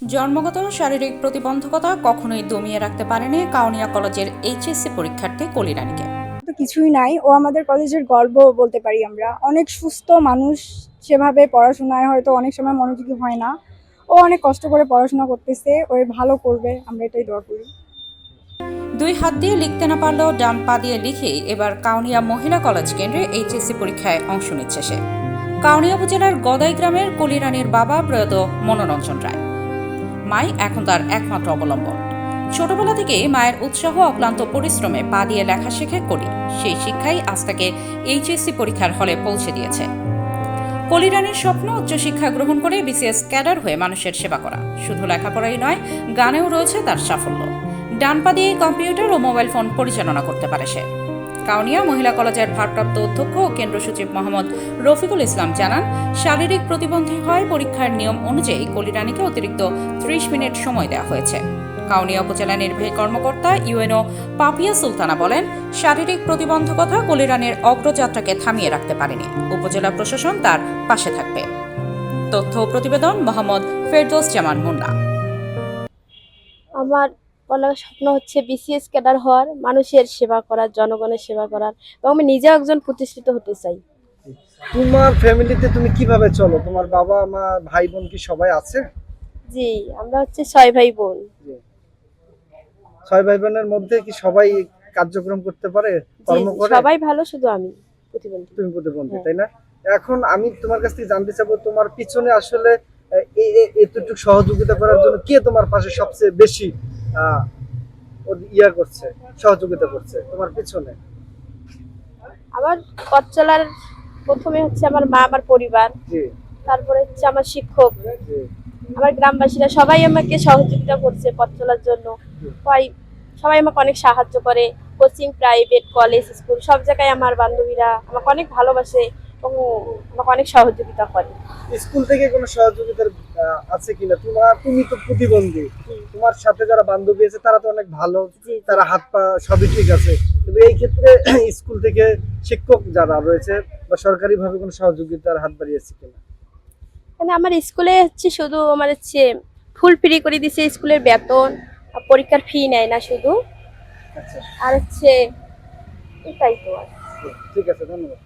জন্মগত শারীরিক প্রতিবন্ধকতা কখনোই দমিয়ে রাখতে পারেনি কাউনিয়া কলেজের এইচএসসি পরীক্ষার্থী কলিরানীকে। তো কিছুই নাই, ও আমাদের কলেজের গর্ব বলতে পারি। আমরা অনেক সুস্থ মানুষ, সেভাবে পড়াশোনায় হয়তো অনেক সময় মনোযোগী হয় না। ও অনেক কষ্ট করে পড়াশোনা করতেছে, ও ভালো করবে, আমরা এটাই দোয়া করি। দুই হাত দিয়ে লিখতে না পারলেও ডান পা দিয়ে লিখেই এবার কাউনিয়া মহিলা কলেজ কেন্দ্রে এইচএসসি পরীক্ষায় অংশ নিচ্ছে সে। কাউনিয়া উপজেলার গদাই গ্রামের কলিরানীর বাবা প্রয়াত মনোরঞ্জন রায়, মাই এখন তার একমাত্র অবলম্বন। ছোটবেলা থেকে মায়ের উৎসাহ অক্লান্ত পরিশ্রমে পা দিয়ে লেখা শেখে কলি, সেই শিক্ষাই আজ তাকে এইচএসসি পরীক্ষার হলে পৌঁছে দিয়েছে। কলিরানীর স্বপ্ন উচ্চশিক্ষা গ্রহণ করে বিসিএস ক্যাডার হয়ে মানুষের সেবা করা। শুধু লেখাপড়াই নয়, গানেও রয়েছে তার সাফল্য। ডান পা দিয়ে কম্পিউটার ও মোবাইল ফোন পরিচালনা করতে পারে সে। কাউনিয়া মহিলা কলেজের ভারপ্রাপ্ত অধ্যক্ষ ও কেন্দ্র সচিব মোহাম্মদ রফিকুল ইসলাম জানান, শারীরিক প্রতিবন্ধী হয় পরীক্ষার নিয়ম অনুযায়ী কলিরানীকে অতিরিক্ত 30 মিনিট সময় দেওয়া হয়েছে। কাউনিয়া উপজেলা নির্বাহী কর্মকর্তা ইউএনও পাপিয়া সুলতানা বলেন, শারীরিক প্রতিবন্ধকতা কলিরানীর অগ্রযাত্রাকে থামিয়ে রাখতে পারেনি। উপজেলা প্রশাসন তার পাশে থাকবে। তথ্য ও প্রতিবেদন মোহাম্মদ ফেরদৌস জামান মুন্না। আমার বলার স্বপ্ন হচ্ছে বিসিএস ক্যাডার হওয়ার, মানুষের সেবা করার, জনগণের সেবা করার, এবং আমি নিজেও একজন প্রতিষ্ঠিত হতে চাই। তোমার ফ্যামিলিতে তুমি কিভাবে চলো? তোমার বাবা মা ভাই বোন কি সবাই আছে? জি, আমরা হচ্ছে 6 ভাই বোন। 6 ভাই বোনের মধ্যে কি সবাই কার্যক্রম করতে পারে, কর্ম করে? সবাই ভালো, শুধু আমি প্রতিবন্ধী। তুমি প্রতিবন্ধী, হ্যাঁ। তাই না? এখন আমি তোমার কাছ থেকে জানতে চাবো, তোমার পিছনে আসলে এতটুকু সহযোগিতা করার জন্য কে তোমার পাশে সবচেয়ে বেশি করছে, সহযোগিতা করছে তোমার পিছনে? আমার পথ চলার প্রথমে হচ্ছে আমার মা, আমার পরিবার, জি তারপরে হচ্ছে আমার শিক্ষক, জি আমার গ্রামবাসীরা সবাই আমাকে সহযোগিতা করছে পথ চলার জন্য। সবাই আমাকে অনেক সাহায্য করে। কোচিং, প্রাইভেট, কলেজ, স্কুল সব জায়গায় আমার বান্ধবীরা আমাকে অনেক ভালোবাসে এবং আমাকে অনেক সহযোগিতা করে। স্কুল থেকে কোনো সহযোগিতার আছে কিনা? তুমি তো প্রতিবন্ধী, তোমার সাথে যারা বান্ধবী আছে তারা তো অনেক ভালো, তারা হাত পা সবই ঠিক আছে, কিন্তু এই ক্ষেত্রে স্কুল থেকে শিক্ষক যারা রয়েছে বা সরকারি ভাবে কোনো সহযোগিতার হাত বাড়িয়েছে কিনা? মানে আমার স্কুলে হচ্ছে শুধু আমার হচ্ছে ফুল ফ্রি করে দিছে, স্কুলের বেতন, পরীক্ষার ফি নেয় না শুধু। আচ্ছা, আর হচ্ছে এটাই তো। ঠিক আছে, ধন্যবাদ।